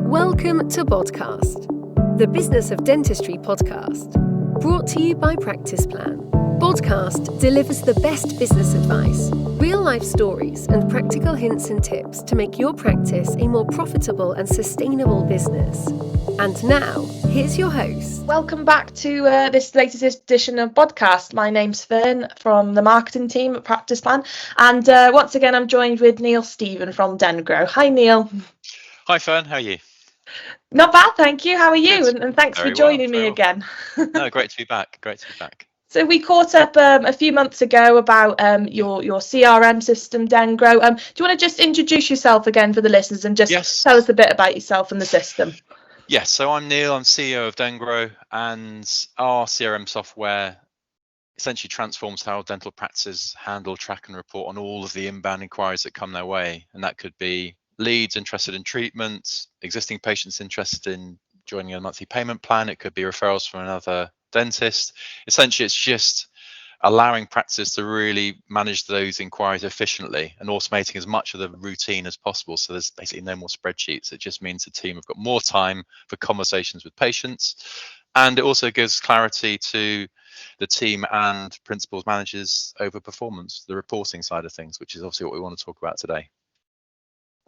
Welcome to Bodcast, the Business of Dentistry podcast, brought to you by Practice Plan. Bodcast delivers the best business advice, real-life stories, and practical hints and tips to make your practice a more profitable and sustainable business. And now, here's your host. Welcome back to this latest edition of Bodcast. My name's Fern from the marketing team at Practice Plan, and once again I'm joined with Neil Stephen from Dengro. Hi Neil. Hi Fern, how are you? Not bad, thank you. How are you? Good. And thanks Very for joining well, me again. No, great to be back. So we caught up a few months ago about your CRM system, Dengro. Do you want to just introduce yourself again for the listeners and just tell us a bit about yourself and the system? Yes, so I'm Neil, I'm CEO of Dengro, and our CRM software essentially transforms how dental practices handle, track and report on all of the inbound inquiries that come their way. And that could be leads interested in treatment, existing patients interested in joining a monthly payment plan. It could be referrals from another dentist. Essentially, it's just allowing practices to really manage those inquiries efficiently and automating as much of the routine as possible. So there's basically no more spreadsheets. It just means the team have got more time for conversations with patients. And it also gives clarity to the team and principals, managers over performance, the reporting side of things, which is obviously what we want to talk about today.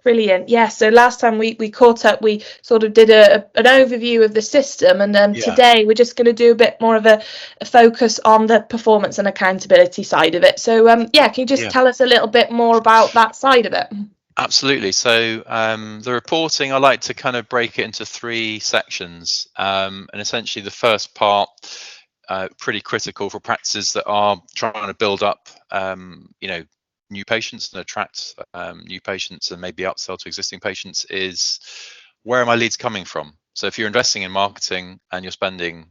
Brilliant. Yeah, so last time we caught up, we sort of did an overview of the system, and today we're just going to do a bit more of a focus on the performance and accountability side of it. So can you just tell us a little bit more about that side of it? Absolutely. So the reporting, I like to kind of break it into three sections, and essentially the first part, pretty critical for practices that are trying to build up new patients and attract new patients and maybe upsell to existing patients, is where are my leads coming from? So if you're investing in marketing and you're spending,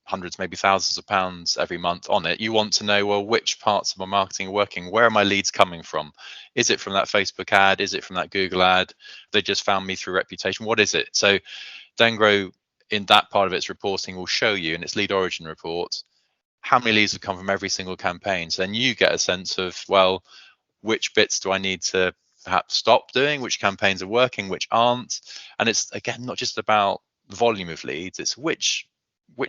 hundreds, maybe thousands of pounds every month on it, you want to know, well, which parts of my marketing are working? Where are my leads coming from? Is it from that Facebook ad? Is it from that Google ad? They just found me through reputation. What is it? So Dengro, in that part of its reporting, will show you in its lead origin report how many leads have come from every single campaign. So then you get a sense of, well, which bits do I need to perhaps stop doing? Which campaigns are working, which aren't? And it's, again, not just about the volume of leads, it's which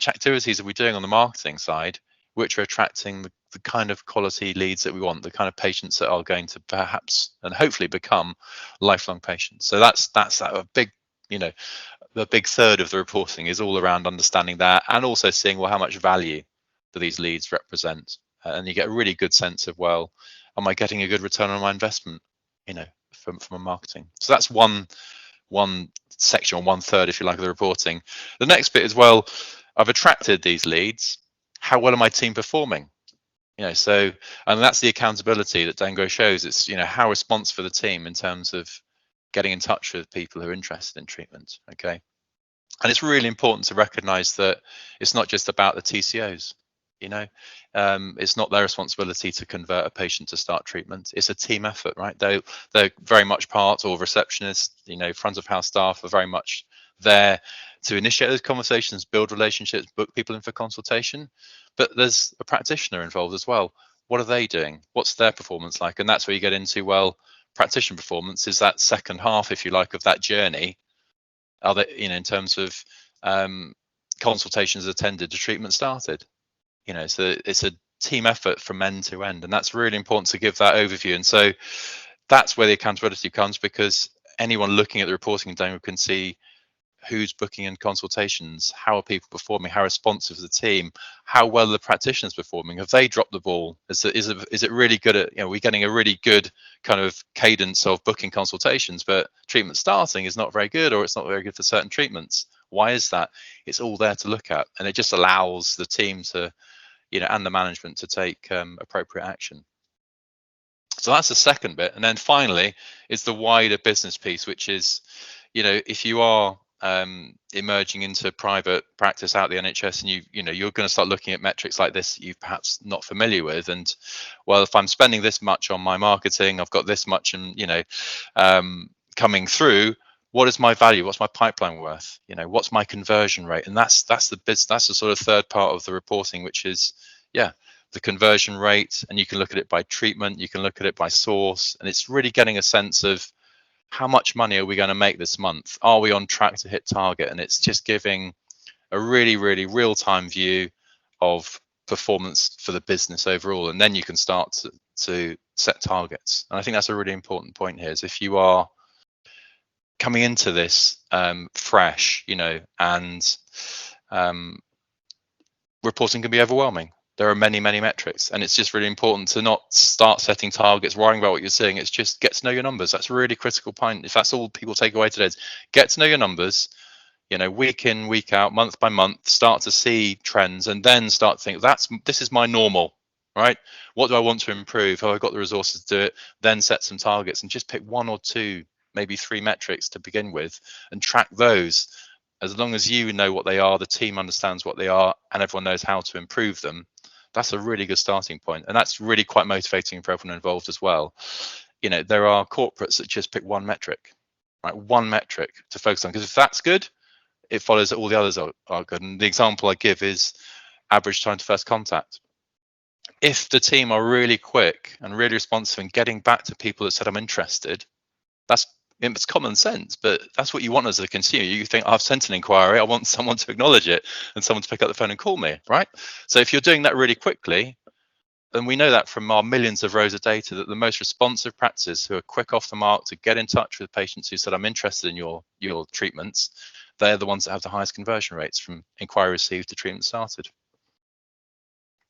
activities are we doing on the marketing side, which are attracting the kind of quality leads that we want, the kind of patients that are going to perhaps and hopefully become lifelong patients. So that's a big, the big third of the reporting is all around understanding that, and also seeing, well, how much value do these leads represent? And you get a really good sense of, well, am I getting a good return on my investment, from a marketing? So that's one section, or one third, if you like, of the reporting. The next bit is, well, I've attracted these leads. How well are my team performing? And that's the accountability that Dengro shows. It's, how responsive are the team in terms of getting in touch with people who are interested in treatment. Okay. And it's really important to recognize that it's not just about the TCOs. It's not their responsibility to convert a patient to start treatment. It's a team effort, right? They're very much part, or receptionists, front of house staff are very much there to initiate those conversations, build relationships, book people in for consultation. But there's a practitioner involved as well. What are they doing? What's their performance like? And that's where you get into, well, practitioner performance is that second half, if you like, of that journey. Are they, in terms of consultations attended to treatment started? So it's a team effort from end to end, and that's really important to give that overview. And so that's where the accountability comes, because anyone looking at the reporting in Dengro can see who's booking in consultations, how are people performing, how responsive is the team, how well are the practitioners performing, have they dropped the ball, is it really good at, we're getting a really good kind of cadence of booking consultations, but treatment starting is not very good, or it's not very good for certain treatments. Why is that? It's all there to look at, and it just allows the team to, and the management to take appropriate action. So that's the second bit. And then finally is the wider business piece, which is, if you are emerging into private practice out the NHS, and you're going to start looking at metrics like this you're perhaps not familiar with, and, well, if I'm spending this much on my marketing, I've got this much, and coming through, what is my value? What's my pipeline worth? What's my conversion rate? And that's the sort of third part of the reporting, which is, the conversion rate. And you can look at it by treatment, you can look at it by source, and it's really getting a sense of how much money are we going to make this month? Are we on track to hit target? And it's just giving a really, really real-time view of performance for the business overall. And then you can start to set targets. And I think that's a really important point here, is if you are coming into this fresh, and reporting can be overwhelming. There are many, many metrics, and it's just really important to not start setting targets, worrying about what you're seeing. It's just get to know your numbers. That's a really critical point. If that's all people take away today, is get to know your numbers, week in, week out, month by month, start to see trends, and then start to think, this is my normal, right? What do I want to improve? Have I got the resources to do it? Then set some targets and just pick 1 or 2, maybe 3 metrics to begin with, and track those. As long as you know what they are, the team understands what they are, and everyone knows how to improve them, that's a really good starting point. And that's really quite motivating for everyone involved as well. There are corporates that just pick 1 metric, right? 1 metric to focus on, because if that's good, it follows that all the others are good. And the example I give is average time to first contact. If the team are really quick and really responsive and getting back to people that said, I'm interested, it's common sense, but that's what you want as a consumer. You think, I've sent an inquiry, I want someone to acknowledge it and someone to pick up the phone and call me, right? So if you're doing that really quickly, and we know that from our millions of rows of data, that the most responsive practices who are quick off the mark to get in touch with patients who said, I'm interested in your treatments, they're the ones that have the highest conversion rates from inquiry received to treatment started.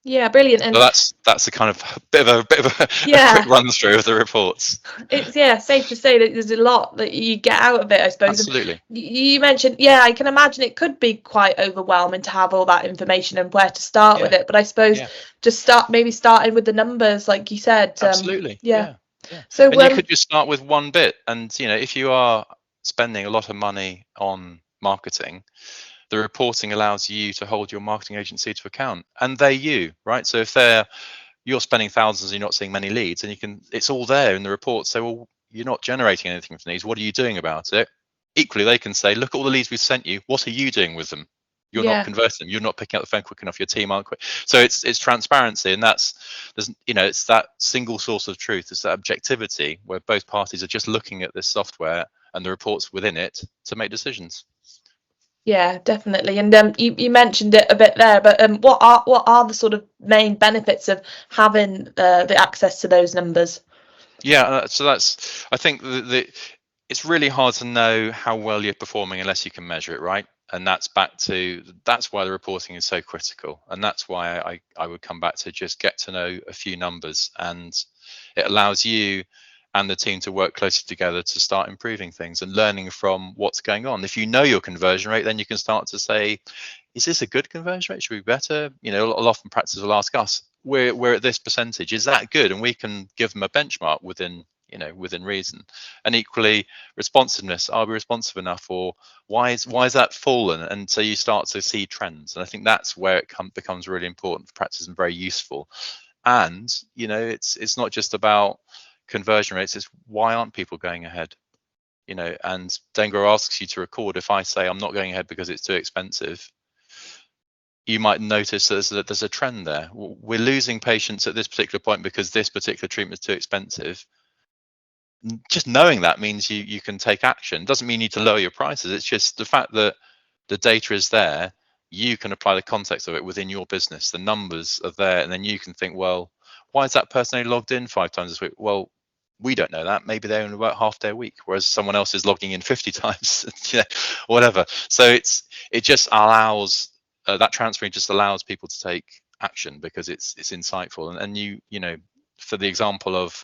Yeah, brilliant. And so that's a kind of bit of a quick run through of the reports. It's safe to say that there's a lot that you get out of it, I suppose. Absolutely. And you mentioned, I can imagine it could be quite overwhelming to have all that information and where to start with it. But I suppose just starting with the numbers, like you said. Absolutely. Yeah. So you could just start with 1 bit, and if you are spending a lot of money on marketing, the reporting allows you to hold your marketing agency to account, and they're you, right? So if you're spending thousands and you're not seeing many leads, and it's all there in the report. So, well, you're not generating anything from these. What are you doing about it? Equally, they can say, look at all the leads we've sent you. What are you doing with them? You're not converting them. You're not picking up the phone quick enough. Your team aren't quick. So it's transparency, and it's that single source of truth. It's that objectivity where both parties are just looking at this software and the reports within it to make decisions. Yeah, definitely. And you mentioned it a bit there, but what are the sort of main benefits of having the access to those numbers? Yeah, so I think it's really hard to know how well you're performing unless you can measure it, right? And that's why the reporting is so critical, and that's why I would come back to just get to know a few numbers, and it allows you and the team to work closely together to start improving things and learning from what's going on. If you know your conversion rate, then you can start to say, is this a good conversion rate? Should we be better? Often practices will ask us, we're at this percentage, is that good? And we can give them a benchmark within reason. And equally, responsiveness, are we responsive enough, or why is that fallen? And so you start to see trends, and I think that's where it becomes really important for practice and very useful. And it's not just about conversion rates, is why aren't people going ahead? And Dengro asks you to record. If I say I'm not going ahead because it's too expensive, you might notice that there's a trend there. We're losing patients at this particular point because this particular treatment is too expensive. Just knowing that means you can take action. It doesn't mean you need to lower your prices. It's just the fact that the data is there, you can apply the context of it within your business. The numbers are there, and then you can think, well, why is that person only logged in 5 times this week? Well, we don't know that. Maybe they only work half day a week, whereas someone else is logging in 50 times, whatever. So it just allows that transferring just allows people to take action because it's insightful. And for the example of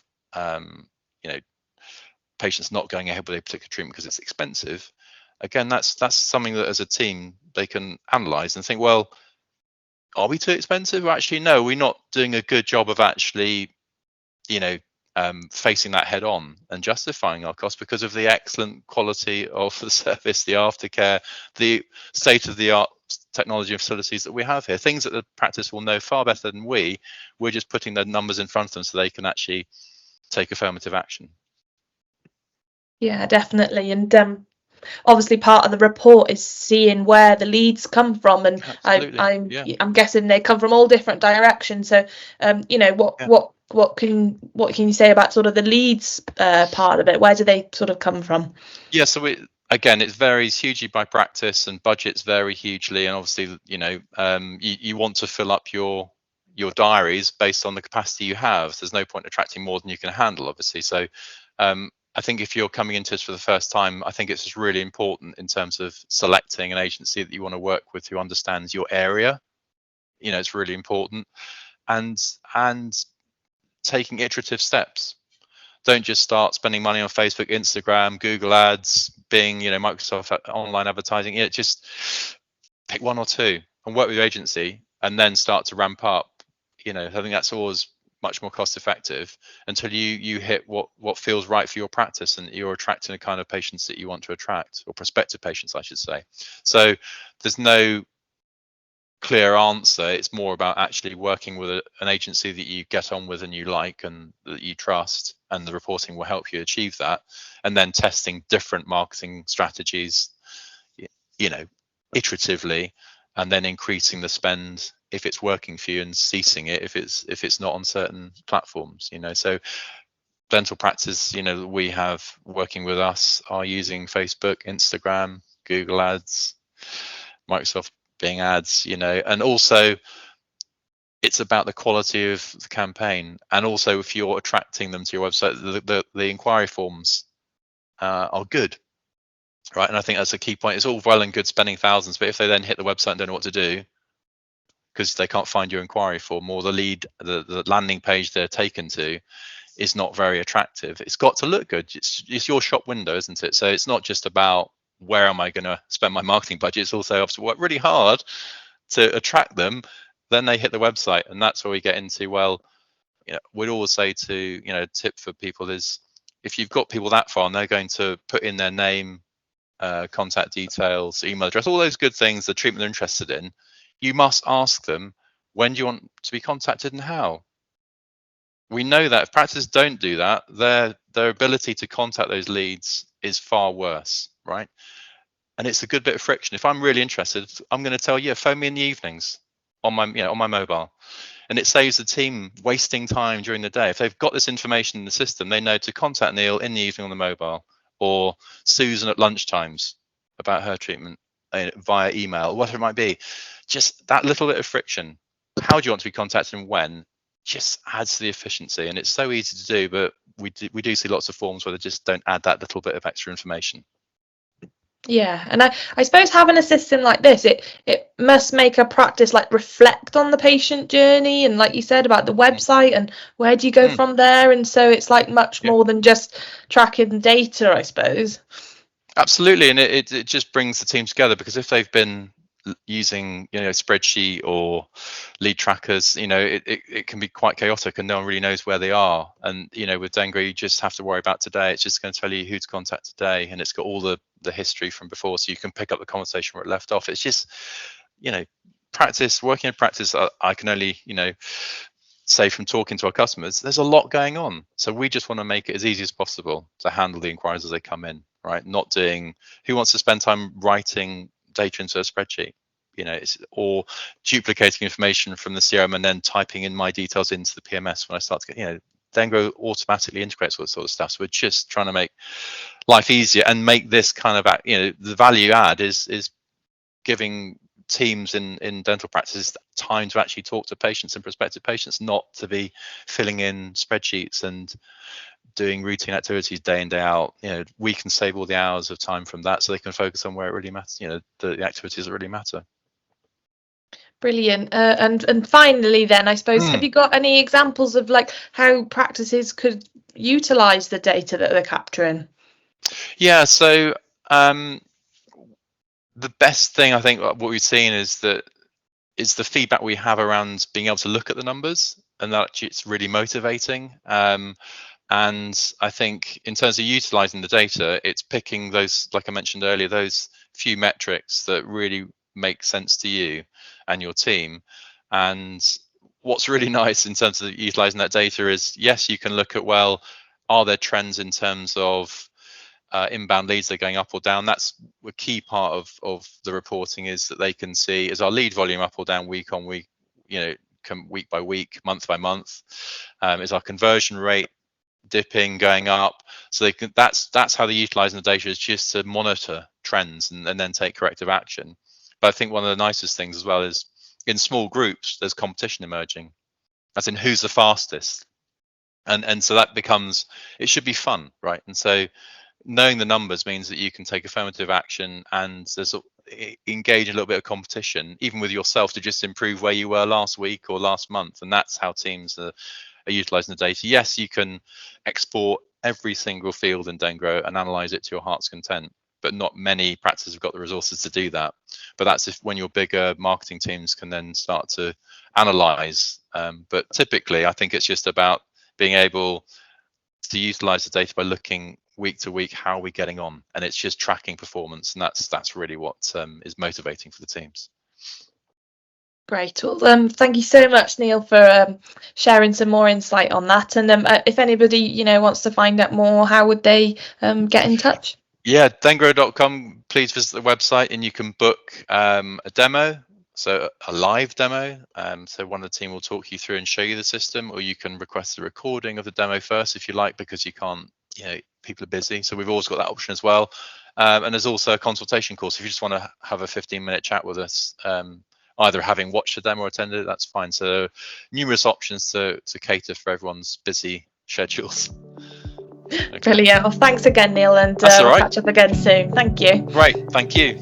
patients not going ahead with a particular treatment because it's expensive, again, that's something that as a team they can analyze and think, well, are we too expensive? Or actually, no, we're not doing a good job of actually, facing that head on and justifying our costs because of the excellent quality of the service, the aftercare, the state-of-the-art technology and facilities that we have here. Things that the practice will know far better than we're just putting the numbers in front of them so they can actually take affirmative action. Yeah, definitely. And obviously part of the report is seeing where the leads come from, and I'm guessing they come from all different directions. So what what can you say about sort of the leads part of it? Where do they sort of come from? Yeah, so it varies hugely by practice, and budgets vary hugely, and obviously, you want to fill up your diaries based on the capacity you have. There's no point attracting more than you can handle, obviously. So I think if you're coming into this for the first time, I think it's just really important in terms of selecting an agency that you want to work with who understands your area. It's really important, and taking iterative steps. Don't just start spending money on Facebook, Instagram, Google Ads, Bing, Microsoft online advertising. Just pick one or two and work with your agency, and then start to ramp up. I think that's always much more cost effective until you hit what feels right for your practice, and you're attracting the kind of patients that you want to attract, or prospective patients, I should say. So there's no clear answer. It's more about actually working with an agency that you get on with and you like and that you trust, and the reporting will help you achieve that, and then testing different marketing strategies iteratively, and then increasing the spend if it's working for you, and ceasing it if it's not on certain platforms. So dental practice that we have working with us are using Facebook, Instagram, Google Ads, Microsoft Bing ads, and also it's about the quality of the campaign, and also if you're attracting them to your website, the inquiry forms are good, right? And I think that's a key point. It's all well and good spending thousands, but if they then hit the website and don't know what to do because they can't find your inquiry form, or the landing page they're taken to is not very attractive, it's got to look good. It's your shop window, isn't it? So it's not just about where am I going to spend my marketing budget. It's also have to work really hard to attract them. Then they hit the website, and that's where we get into, we'd always say to, tip for people is, if you've got people that far and they're going to put in their name, contact details, email address, all those good things, the treatment they're interested in, you must ask them, when do you want to be contacted and how? We know that if practices don't do that, their ability to contact those leads is far worse, right? And it's a good bit of friction. If I'm really interested, I'm going to tell you, phone me in the evenings on my mobile, and it saves the team wasting time during the day. If they've got this information in the system, they know to contact Neil in the evening on the mobile, or Susan at lunchtimes about her treatment via email, whatever it might be. Just that little bit of friction. How do you want to be contacted and when? Just adds to the efficiency, and it's so easy to do, but we do see lots of forms where they just don't add that little bit of extra information. Yeah, and I suppose having a system like this, it must make a practice like reflect on the patient journey, and like you said about the website and where do you go from there, and so it's like much more than just tracking data, I suppose. Absolutely, and it just brings the team together, because if they've been using spreadsheet or lead trackers, it can be quite chaotic and no one really knows where they are. And with Dengro, you just have to worry about today. It's just going to tell you who to contact today, and it's got all the history from before, so you can pick up the conversation where it left off. It's just working in practice, I can only say from talking to our customers, there's a lot going on, so we just want to make it as easy as possible to handle the inquiries as they come in, right? Not doing who wants to spend time writing data into a spreadsheet, or duplicating information from the CRM and then typing in my details into the PMS when I start to get, Dengro automatically integrates all this sort of stuff. So we're just trying to make life easier and make this kind of, the value add is giving teams in dental practices time to actually talk to patients and prospective patients, not to be filling in spreadsheets and doing routine activities day in, day out. We can save all the hours of time from that, so they can focus on where it really matters, the activities that really matter. Brilliant. And finally then, I suppose, have you got any examples of like how practices could utilize the data that they're capturing? Yeah, so the best thing, I think, what we've seen is the feedback we have around being able to look at the numbers, and that actually it's really motivating. And I think in terms of utilizing the data, it's picking those, like I mentioned earlier, those few metrics that really make sense to you and your team. And what's really nice in terms of utilizing that data is, yes, you can look at, well, are there trends in terms of inbound leads, they're going up or down? That's a key part of the reporting, is that they can see, is our lead volume up or down week on week, week by week, month by month? Is our conversion rate dipping, going up? So that's how they're utilizing the data, is just to monitor trends and then take corrective action. But I think one of the nicest things as well is in small groups, there's competition emerging, as in who's the fastest. And so that becomes, it should be fun, right? And so knowing the numbers means that you can take affirmative action and there's engage in a little bit of competition, even with yourself, to just improve where you were last week or last month. And that's how teams are utilizing the data. Yes, you can export every single field in Dengro and analyze it to your heart's content, but not many practices have got the resources to do that. But that's if when your bigger marketing teams can then start to analyze. But typically, I think it's just about being able to utilize the data by looking week to week, how are we getting on? And it's just tracking performance. And that's really what is motivating for the teams. Great. Well, thank you so much, Neil, for sharing some more insight on that. And if anybody, wants to find out more, how would they get in touch? Yeah, dengro.com. Please visit the website and you can book a demo. So a live demo. So one of the team will talk you through and show you the system, or you can request a recording of the demo first if you like, because you can't, people are busy. So we've always got that option as well. And there's also a consultation course. If you just want to have a 15-minute chat with us, either having watched the demo or attended it, that's fine. So numerous options to cater for everyone's busy schedules. Okay. Brilliant. Well, thanks again, Neil, and we'll catch up again soon. Thank you. Great. Thank you.